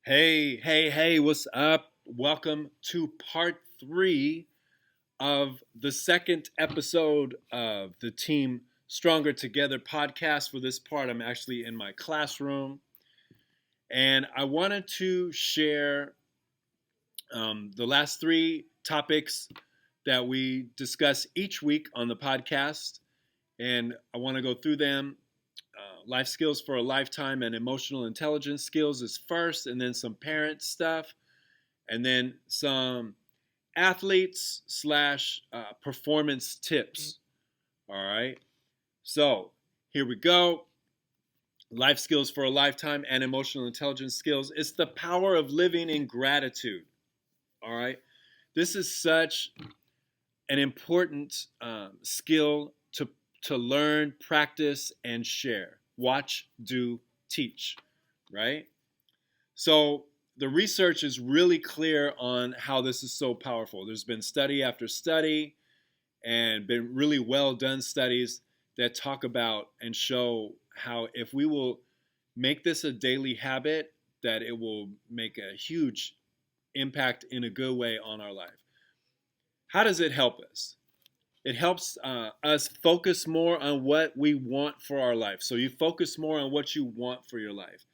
Hey, what's up? Welcome to part three of the second episode of the Team Stronger Together podcast. For this part, I'm actually in my classroom, and I wanted to share the last three topics that we discuss each week on the podcast, and I want to go through them. Life skills for a lifetime and emotional intelligence skills is first, and then some parent stuff, and then some athletes slash performance tips. All right. So here we go. Life skills for a lifetime and emotional intelligence skills. It's the power of living in gratitude. All right. This is such an important skill to learn, practice, and share. Watch, do, teach. Right. So the research is really clear on how this is so powerful. There's been study after study and been really well done studies that talk about and show how if we will make this a daily habit, that it will make a huge impact in a good way on our life. How does it help us? It helps us focus more on what we want for our life. So you focus more on what you want for your life.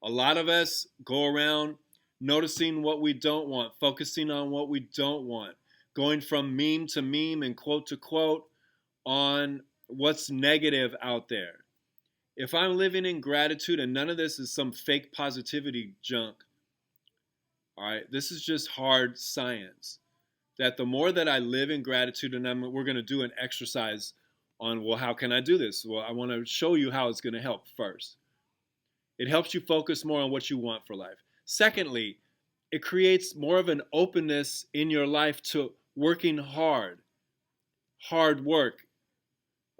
A lot of us go around noticing what we don't want, focusing on what we don't want, going from meme to meme and quote to quote on what's negative out there. If I'm living in gratitude and none of this is some fake positivity junk, all right, this is just hard science. That the more that I live in gratitude, and we're going to do an exercise on, well, how can I do this? Well, I want to show you how it's going to help first. It helps you focus more on what you want for life. Secondly, it creates more of an openness in your life to working hard work,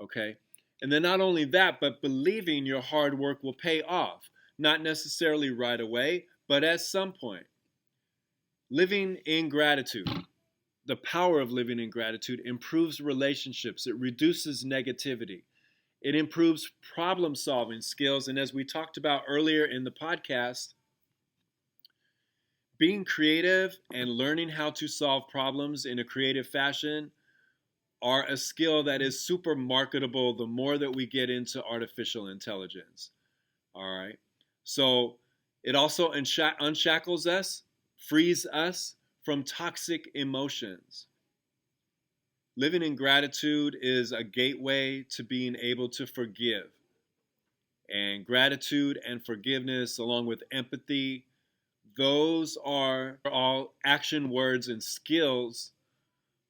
okay? And then not only that, but believing your hard work will pay off, not necessarily right away, but at some point. Living in gratitude, the power of living in gratitude improves relationships, it reduces negativity, it improves problem solving skills. And as we talked about earlier in the podcast, being creative and learning how to solve problems in a creative fashion are a skill that is super marketable the more that we get into artificial intelligence. All right. So it also unshackles us, frees us from toxic emotions. Living in gratitude is a gateway to being able to forgive. And gratitude and forgiveness, along with empathy, those are all action words and skills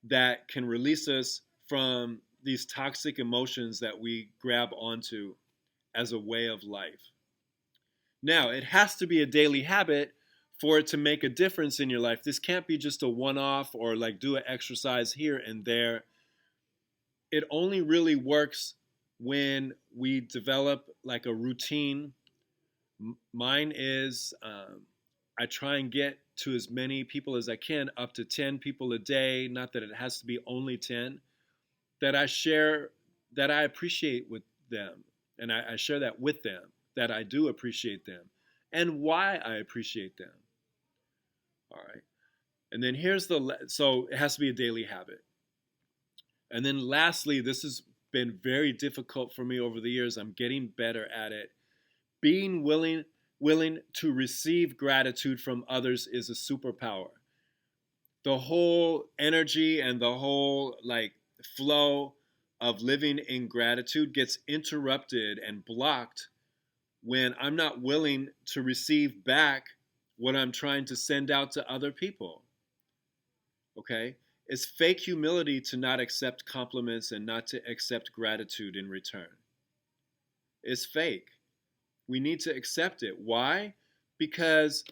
that can release us from these toxic emotions that we grab onto as a way of life. Now, it has to be a daily habit for it to make a difference in your life. This can't be just a one off or like do an exercise here and there. It only really works when we develop like a routine. Mine is I try and get to as many people as I can, up to 10 people a day, not that it has to be only 10, that I share, that I appreciate with them. And I share that with them, that I do appreciate them and why I appreciate them. All right. And then so it has to be a daily habit. And then lastly, this has been very difficult for me over the years. I'm getting better at it. Being willing to receive gratitude from others is a superpower. The whole energy and the whole like flow of living in gratitude gets interrupted and blocked when I'm not willing to receive back what I'm trying to send out to other people. Okay? It's fake humility to not accept compliments and not to accept gratitude in return. It's fake. We need to accept it. Why? Because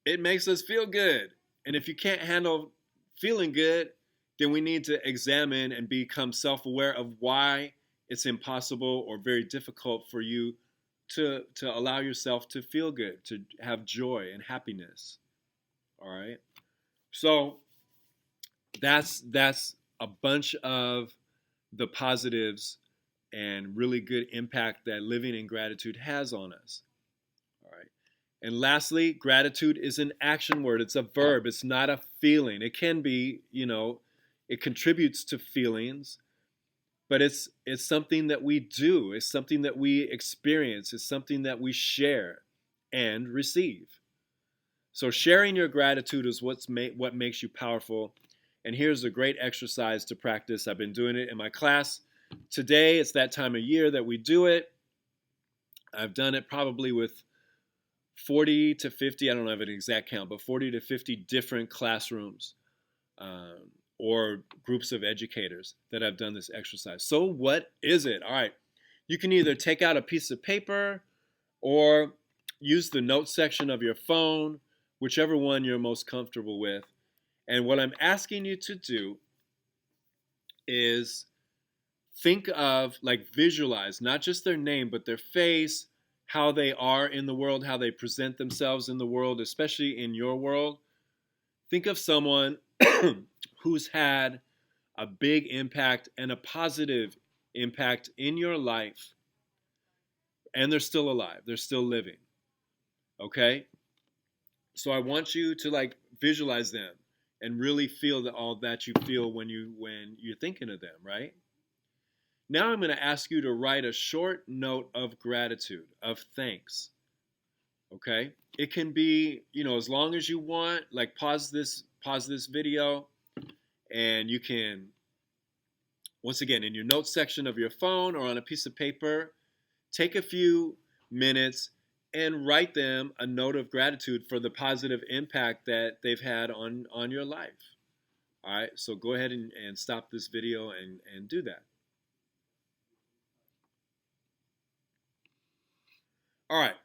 it makes us feel good. And if you can't handle feeling good, then we need to examine and become self aware of why it's impossible or very difficult for you to allow yourself to feel good, to have joy and happiness. All right. So that's a bunch of the positives and really good impact that living in gratitude has on us. All right. And lastly, gratitude is an action word. It's a verb. It's not a feeling. It can be, it contributes to feelings, but it's something that we do. It's something that we experience. It's something that we share and receive. So sharing your gratitude is what makes you powerful. And here's a great exercise to practice. I've been doing it in my class. Today, it's that time of year that we do it. I've done it probably with 40 to 50, I don't have an exact count, but 40 to 50 different classrooms or groups of educators that have done this exercise. So what is it? All right, you can either take out a piece of paper or use the notes section of your phone, whichever one you're most comfortable with. And what I'm asking you to do is think of, like, visualize not just their name, but their face, how they are in the world, how they present themselves in the world, especially in your world. Think of someone who's had a big impact and a positive impact in your life, and they're still alive, they're still living. Okay? So I want you to, like, visualize them and really feel all that you feel when you're thinking of them, right? Now I'm going to ask you to write a short note of gratitude, of thanks. Okay? It can be, as long as you want, like pause this video, and you can, once again, in your notes section of your phone or on a piece of paper, take a few minutes and write them a note of gratitude for the positive impact that they've had on your life. All right? So go ahead and stop this video and do that. All right.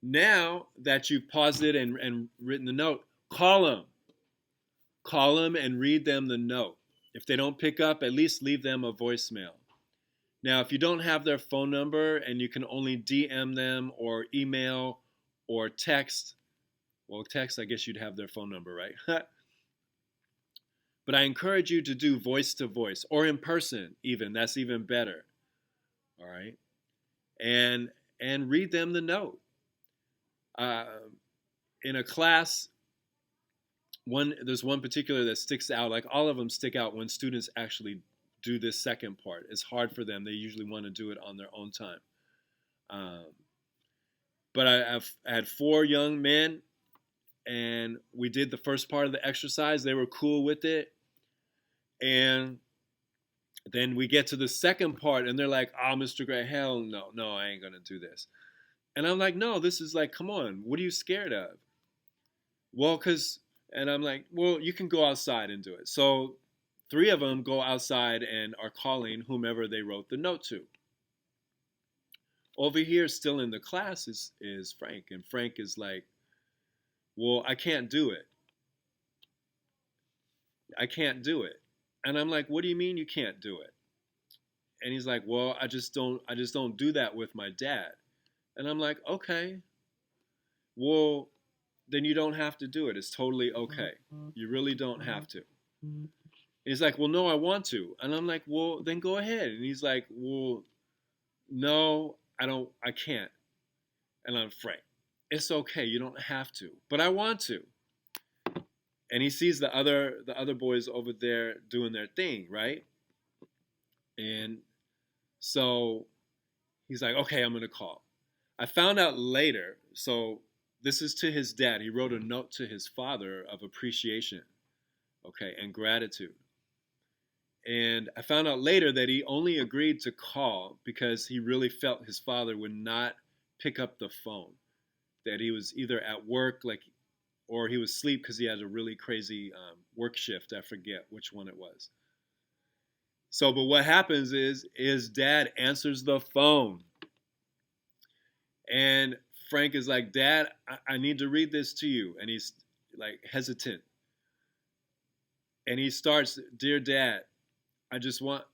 Now that you've paused it and written the note, call them. Call them and read them the note. If they don't pick up, at least leave them a voicemail. Now, if you don't have their phone number and you can only DM them or email or text, well, text, I guess you'd have their phone number, right? But I encourage you to do voice to voice or in person even. That's even better. All right? And read them the note. In a class, there's one particular that sticks out. Like, all of them stick out when students actually do this second part. It's hard for them. They usually want to do it on their own time. But I had 4 young men, and we did the first part of the exercise. They were cool with it. And then we get to the second part, and they're like, "Oh, Mr. Gray, hell no, I ain't going to do this." And I'm like, "No, this is like, come on, what are you scared of?" Well, and I'm like, "Well, you can go outside and do it." So 3 of them go outside and are calling whomever they wrote the note to. Over here, still in the class, is Frank. And Frank is like, "Well, I can't do it. I can't do it." And I'm like, "What do you mean you can't do it?" And he's like, "Well, I just don't do that with my dad." And I'm like, "Okay. Well, then you don't have to do it. It's totally okay. You really don't have to." And he's like, "Well, no, I want to." And I'm like, "Well, then go ahead." And he's like, "Well, no, I can't." And I'm Frank. "It's okay. You don't have to, but I want to." And he sees the other boys over there doing their thing, right? And so he's like, "Okay, I'm gonna call." I found out later. So this is to his dad. He wrote a note to his father of appreciation, okay, and gratitude. And I found out later that he only agreed to call because he really felt his father would not pick up the phone. That he was either at work, or he was asleep because he had a really crazy work shift. I forget which one it was. So, but what happens is his dad answers the phone. And Frank is like, "Dad, I need to read this to you." And he's like hesitant. And he starts, "Dear Dad, I just want,"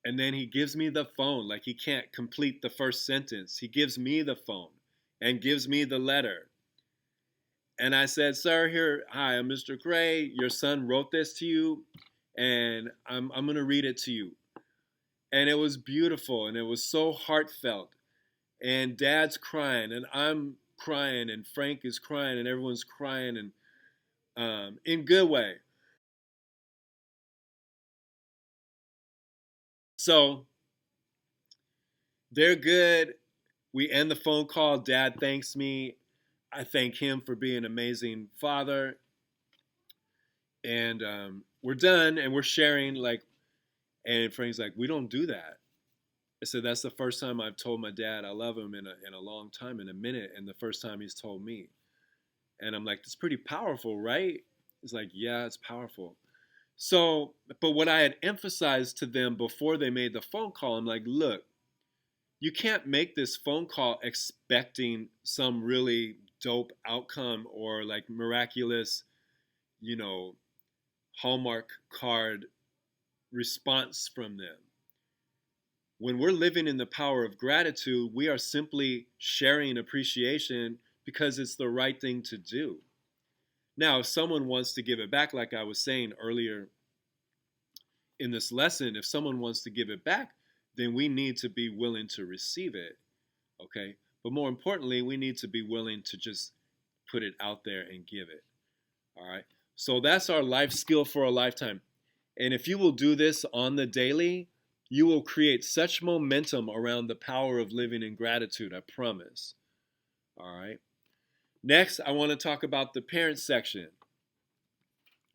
and then he gives me the phone. Like, he can't complete the first sentence. He gives me the phone and gives me the letter. And I said, "Sir, here, hi, I'm Mr. Gray. Your son wrote this to you, and I'm going to read it to you." And it was beautiful, and it was so heartfelt. And Dad's crying, and I'm crying and Frank is crying and everyone's crying and in good way. So they're good. We end the phone call. Dad thanks me. I thank him for being an amazing father. And we're done and we're sharing like, and Frank's like, we don't do that. I said, that's the first time I've told my dad I love him in a long time, in a minute, and the first time he's told me. And I'm like, that's pretty powerful, right? He's like, yeah, it's powerful. So, but what I had emphasized to them before they made the phone call, I'm like, look, you can't make this phone call expecting some really dope outcome or like miraculous, you know, Hallmark card response from them. When we're living in the power of gratitude, we are simply sharing appreciation because it's the right thing to do. Now, if someone wants to give it back, like I was saying earlier in this lesson, if someone wants to give it back, then we need to be willing to receive it. Okay. But more importantly, we need to be willing to just put it out there and give it. All right. So that's our life skill for a lifetime. And if you will do this on the daily, you will create such momentum around the power of living in gratitude. I promise. All right. Next, I want to talk about the parent section.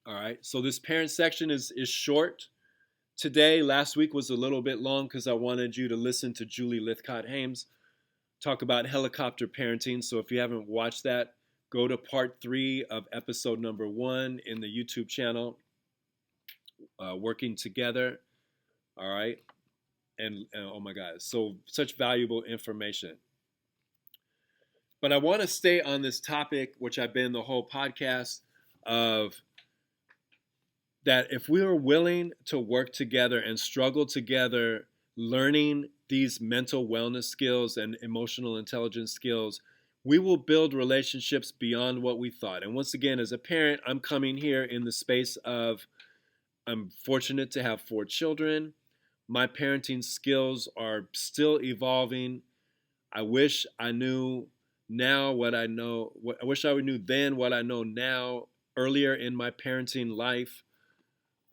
All right. So this parent section is short today. Last week was a little bit long because I wanted you to listen to Julie Lithcott-Hames talk about helicopter parenting. So if you haven't watched that, go to part 3 of episode number 1 in the YouTube channel, Working Together. All right. And oh my God, so such valuable information. But I want to stay on this topic, which I've been the whole podcast, of that if we are willing to work together and struggle together, learning these mental wellness skills and emotional intelligence skills, we will build relationships beyond what we thought. And once again, as a parent, I'm coming here in the space of I'm fortunate to have 4 children. My parenting skills are still evolving. I wish I knew now what I know. I wish I knew then what I know now earlier in my parenting life.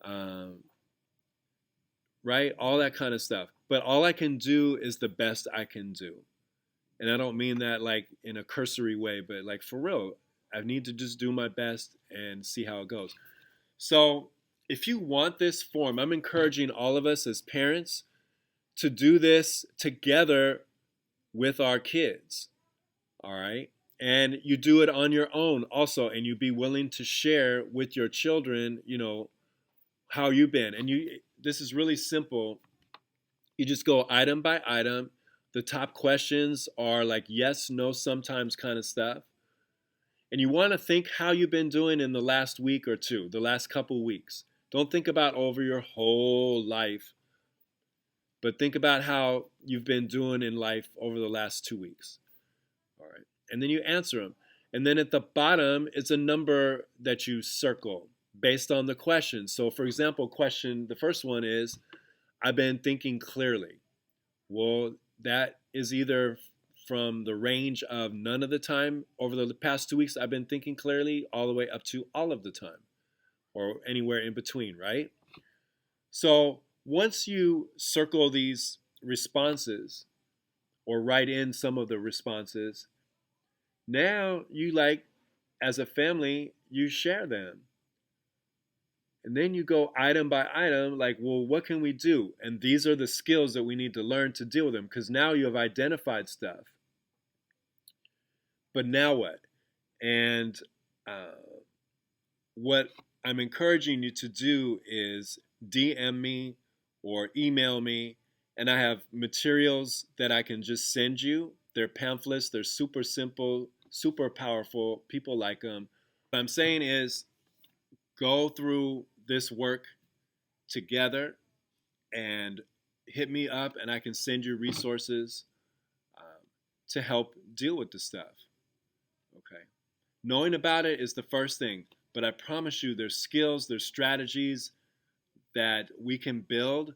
Um, right? All that kind of stuff. But all I can do is the best I can do. And I don't mean that like in a cursory way, but like for real, I need to just do my best and see how it goes. So if you want this form, I'm encouraging all of us as parents to do this together with our kids. All right. And you do it on your own also, and you be willing to share with your children, how you've been. And this is really simple. You just go item by item. The top questions are like yes, no, sometimes kind of stuff. And you want to think how you've been doing in the last week or two, the last couple weeks. Don't think about over your whole life, but think about how you've been doing in life over the last 2 weeks. All right. And then you answer them. And then at the bottom, it's a number that you circle based on the question. So, for example, the first one is, I've been thinking clearly. Well, that is either from the range of none of the time over the past 2 weeks, I've been thinking clearly, all the way up to all of the time, or anywhere in between, right? So once you circle these responses or write in some of the responses, now as a family, you share them. And then you go item by item, like, well, what can we do? And these are the skills that we need to learn to deal with them, because now you have identified stuff. But now what? And uh, what I'm encouraging you to do is DM me or email me, and I have materials that I can just send you. They're pamphlets, they're super simple, super powerful. People like them. What I'm saying is go through this work together and hit me up, and I can send you resources to help deal with the stuff. Okay. Knowing about it is the first thing, but I promise you there's skills, there's strategies that we can build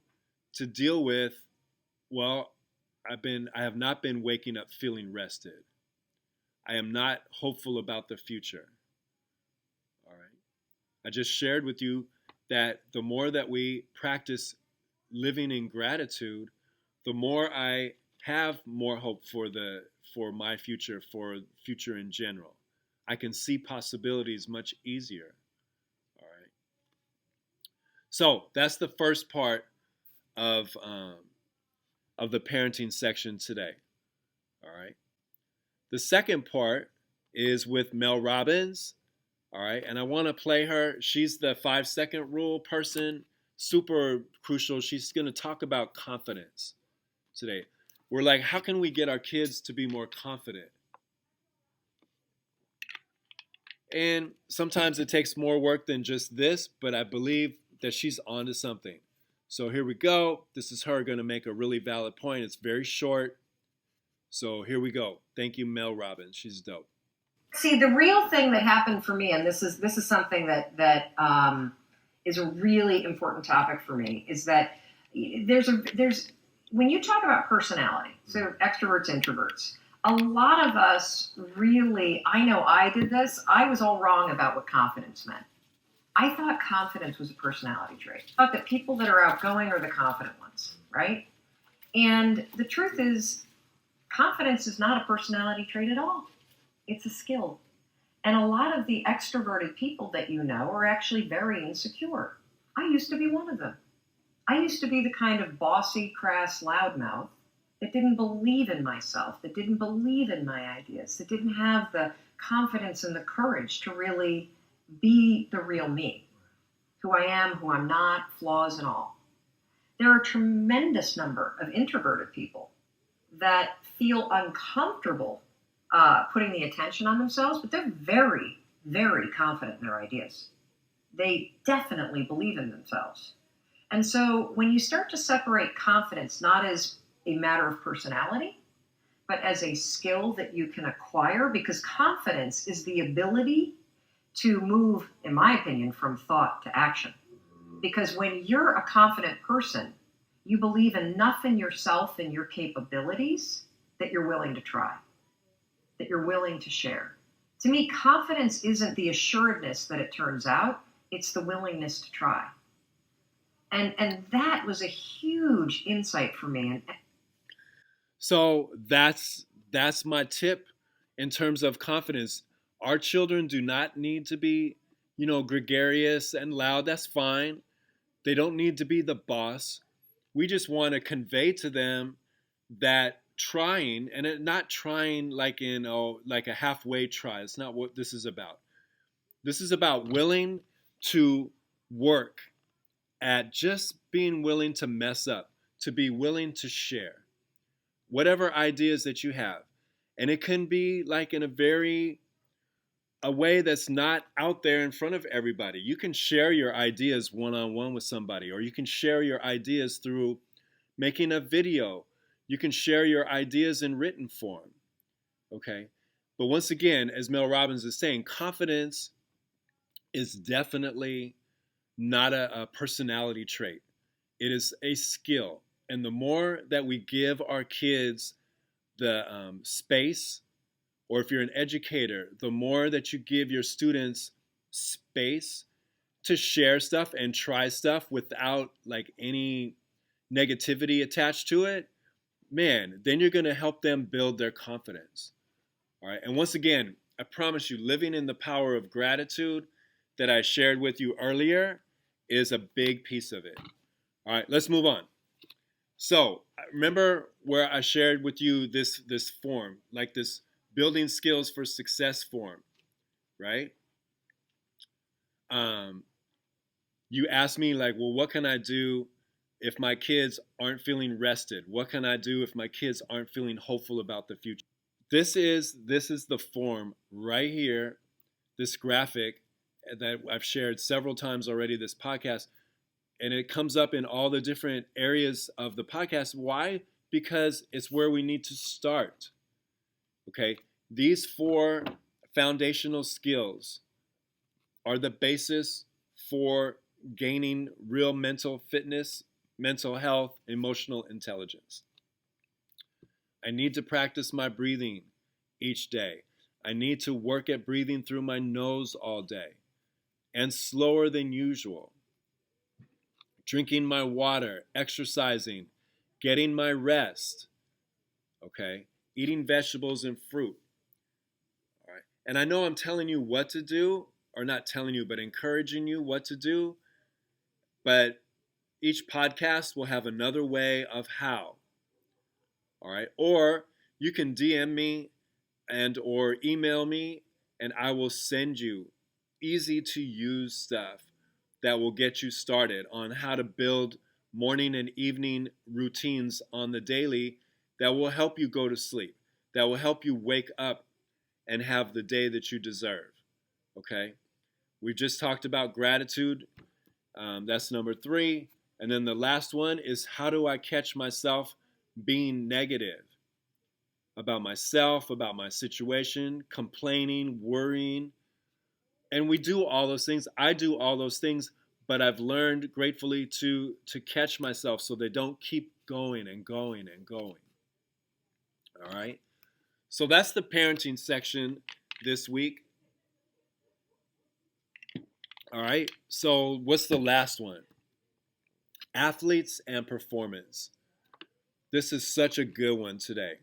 to deal with, well, I have not been waking up feeling rested. I am not hopeful about the future. All right. I just shared with you that the more that we practice living in gratitude, the more I have more hope for my future, for future in general. I can see possibilities much easier. All right. So that's the first part of um, of the parenting section today. All right. The second part is with Mel Robbins. All right. And I want to play her. She's the 5 second rule person, super crucial. She's going to talk about confidence today. We're like, how can we get our kids to be more confident? And sometimes it takes more work than just this, but I believe that she's onto something. So here we go. This is her going to make a really valid point. It's very short. So here we go. Thank you, Mel Robbins. She's dope. See, the real thing that happened for me, and this is something that is a really important topic for me, is that there's when you talk about personality, so extroverts, introverts, a lot of us really, I know I did this. I was all wrong about what confidence meant. I thought confidence was a personality trait. I thought that people that are outgoing are the confident ones, right? And the truth is, confidence is not a personality trait at all. It's a skill. And a lot of the extroverted people that you know are actually very insecure. I used to be one of them. I used to be the kind of bossy, crass loudmouth that didn't believe in myself, that didn't believe in my ideas, that didn't have the confidence and the courage to really be the real me, who I am, who I'm not, flaws and all. There are a tremendous number of introverted people that feel uncomfortable putting the attention on themselves, but they're very, very confident in their ideas. They definitely believe in themselves. And so when you start to separate confidence not as a matter of personality, but as a skill that you can acquire, because confidence is the ability to move, in my opinion, from thought to action. Because when you're a confident person, you believe enough in yourself and your capabilities that you're willing to try, that you're willing to share. To me, confidence isn't the assuredness that it turns out, it's the willingness to try. And that was a huge insight for me. So that's my tip in terms of confidence. Our children do not need to be, gregarious and loud. That's fine. They don't need to be the boss. We just want to convey to them that trying, and not trying like like a halfway try. It's not what this is about. This is about willing to work at just being willing to mess up, to be willing to share whatever ideas that you have. And it can be like in a way that's not out there in front of everybody. You can share your ideas one-on-one with somebody, or you can share your ideas through making a video. You can share your ideas in written form. Okay? But once again, as Mel Robbins is saying, confidence is definitely not a personality trait. It is a skill. And the more that we give our kids the space, or if you're an educator, the more that you give your students space to share stuff and try stuff without like any negativity attached to it, man, then you're going to help them build their confidence. All right. And once again, I promise you, living in the power of gratitude that I shared with you earlier is a big piece of it. All right, let's move on. So remember where I shared with you this form, like this building skills for success form, right? You asked me like, well, what can I do if my kids aren't feeling rested? What can I do if my kids aren't feeling hopeful about the future? This is the form right here, this graphic that I've shared several times already this podcast, and it comes up in all the different areas of the podcast. Why? Because it's where we need to start. Okay? These 4 foundational skills are the basis for gaining real mental fitness, mental health, emotional intelligence. I need to practice my breathing each day. I need to work at breathing through my nose all day and slower than usual. Drinking my water, exercising, getting my rest, okay? Eating vegetables and fruit, all right? And I know I'm telling you what to do, or not telling you, but encouraging you what to do, but each podcast will have another way of how, all right? Or you can DM me and or email me and I will send you easy to use stuff that will get you started on how to build morning and evening routines on the daily that will help you go to sleep, that will help you wake up and have the day that you deserve. Okay? We just talked about gratitude. That's number 3. And then the last one is, how do I catch myself being negative about myself, about my situation, complaining, worrying? And we do all those things. I do all those things, but I've learned gratefully to catch myself so they don't keep going and going and going. All right? So that's the parenting section this week. All right? So what's the last one? Athletes and performance. This is such a good one today.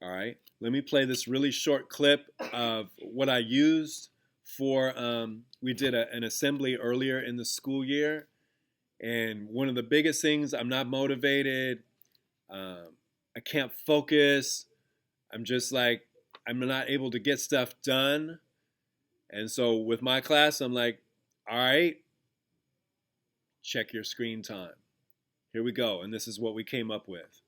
All right? Let me play this really short clip of what I used for, we did an assembly earlier in the school year. And one of the biggest things, I'm not motivated. I can't focus. I'm just like, I'm not able to get stuff done. And so with my class, I'm like, all right, check your screen time. Here we go. And this is what we came up with.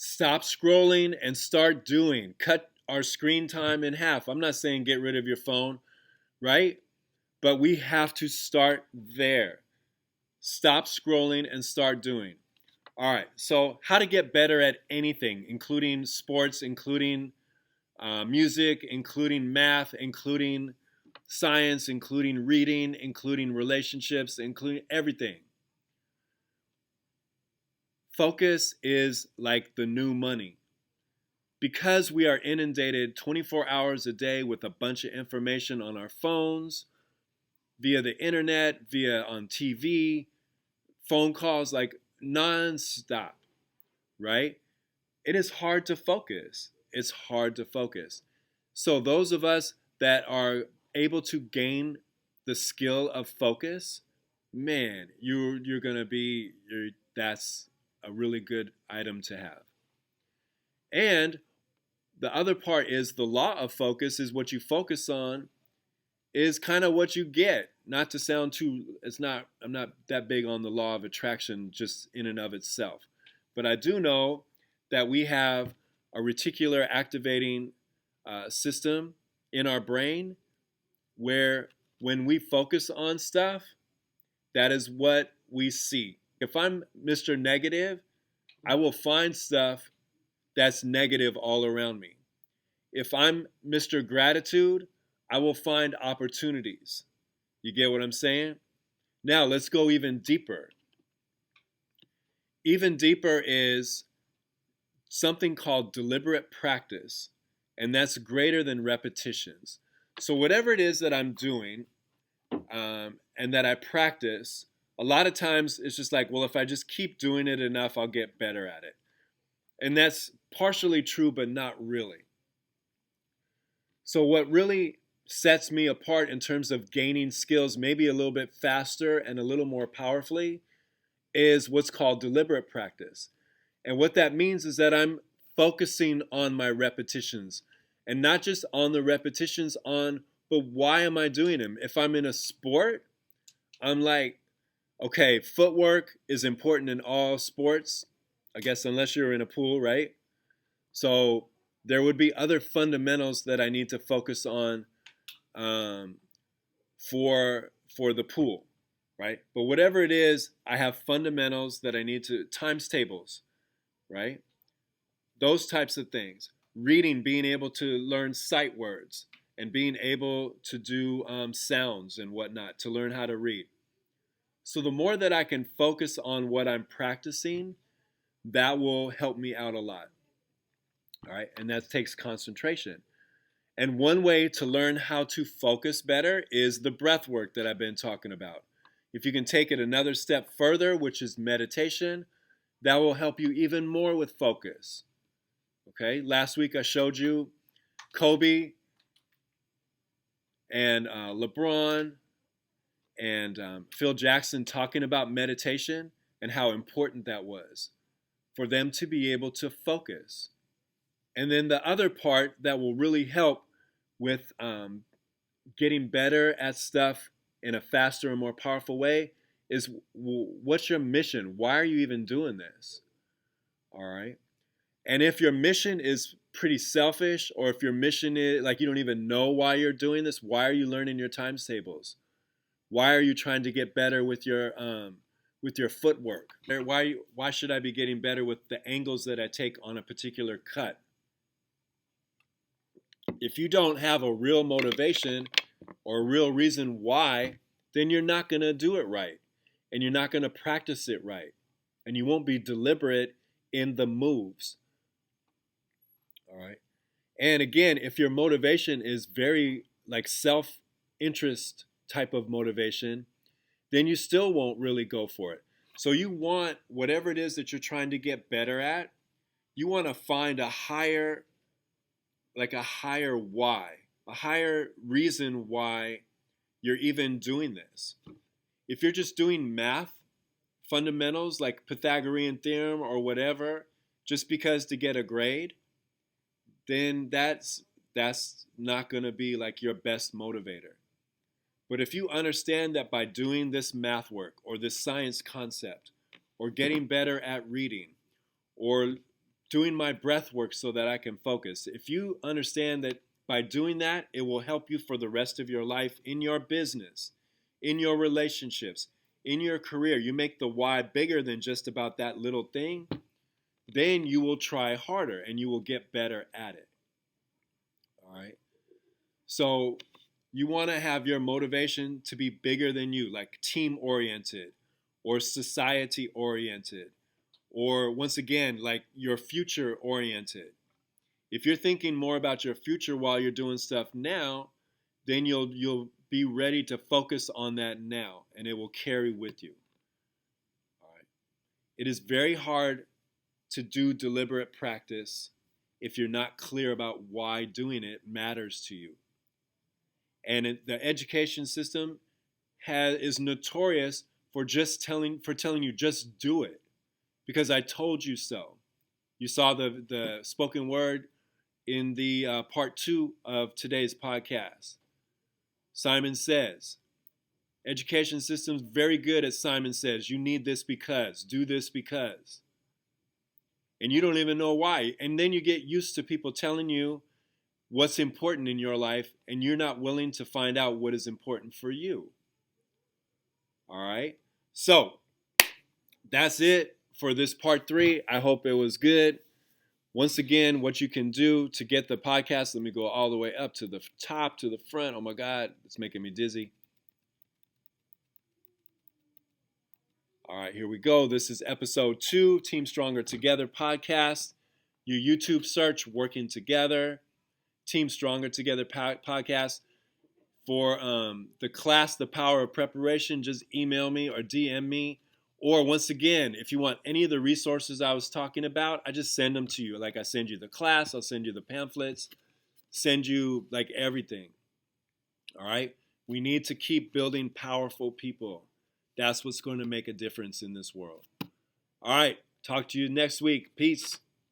Stop scrolling and start doing. Cut our screen time in half. I'm not saying get rid of your phone, right? But we have to start there. Stop scrolling and start doing. All right, so how to get better at anything, including sports, including music, including math, including science, including reading, including relationships, including everything. Focus is like the new money. Because we are inundated 24 hours a day with a bunch of information on our phones, via the internet, via on TV, phone calls, like nonstop, right? It is hard to focus. It's hard to focus. So those of us that are able to gain the skill of focus, man, you're gonna be that's a really good item to have. And the other part is the law of focus is what you focus on is kind of what you get. Not to sound too, I'm not that big on the law of attraction just in and of itself. But I do know that we have a reticular activating system in our brain where when we focus on stuff, that is what we see. If I'm Mr. Negative, I will find stuff that's negative all around me. If I'm Mr. Gratitude, I will find opportunities. You get what I'm saying? Now let's go even deeper. Even deeper is something called deliberate practice, and that's greater than repetitions. So whatever it is that I'm doing and that I practice, a lot of times it's just like, well, if I just keep doing it enough, I'll get better at it. And that's partially true, but not really. So what really sets me apart in terms of gaining skills, maybe a little bit faster and a little more powerfully, is what's called deliberate practice. And what that means is that I'm focusing on my repetitions and not just on the repetitions but why am I doing them? If I'm in a sport, I'm like, Okay, footwork is important in all sports, I guess, unless you're in a pool, right? So there would be other fundamentals that I need to focus on um, for the pool, right? But whatever it is, I have fundamentals that I need to times tables, right? Those types of things. Reading, being able to learn sight words and being able to do sounds and whatnot to learn how to read. So the more that I can focus on what I'm practicing, that will help me out a lot. All right, and that takes concentration. And one way to learn how to focus better is the breath work that I've been talking about. If you can take it another step further, which is meditation, that will help you even more with focus. Okay, last week I showed you Kobe and LeBron and Phil Jackson talking about meditation and how important that was for them to be able to focus. And then the other part that will really help with getting better at stuff in a faster and more powerful way is what's your mission? Why are you even doing this? All right. And if your mission is pretty selfish, or if your mission is like you don't even know why you're doing this, why are you learning your times tables? Why are you trying to get better with your footwork? Why should I be getting better with the angles that I take on a particular cut? If you don't have a real motivation or a real reason why, then you're not going to do it right. And you're not going to practice it right. And you won't be deliberate in the moves. All right. And again, if your motivation is very like self-interest type of motivation, then you still won't really go for it. So you want whatever it is that you're trying to get better at, you want to find a higher why, a higher reason why you're even doing this. If you're just doing math fundamentals like Pythagorean theorem or whatever, just because to get a grade, then that's not going to be like your best motivator. But if you understand that by doing this math work or this science concept or getting better at reading or doing my breath work so that I can focus, if you understand that by doing that, it will help you for the rest of your life in your business, in your relationships, in your career, you make the why bigger than just about that little thing, then you will try harder and you will get better at it. All right. So you want to have your motivation to be bigger than you, like team oriented or society oriented, or once again, like your future oriented. If you're thinking more about your future while you're doing stuff now, then you'll be ready to focus on that now and it will carry with you. All right. It is very hard to do deliberate practice if you're not clear about why doing it matters to you. And the education system is notorious for telling you just do it because I told you so. You saw the spoken word in the part 2 of today's podcast. Simon Says. Education system's very good at Simon Says. You need this because. Do this because. And you don't even know why. And then you get used to people telling you what's important in your life, and you're not willing to find out what is important for you. All right? So, that's it for this part 3. I hope it was good. Once again, what you can do to get the podcast, let me go all the way up to the top, to the front. Oh my God, it's making me dizzy. All right, here we go. This is episode 2, Team Stronger Together podcast. Your YouTube search, Working Together, Team Stronger Together podcast. For the class, The Power of Preparation, just email me or DM me. Or once again, if you want any of the resources I was talking about, I just send them to you. Like I send you the class, I'll send you the pamphlets, send you like everything. All right? We need to keep building powerful people. That's what's going to make a difference in this world. All right. Talk to you next week. Peace.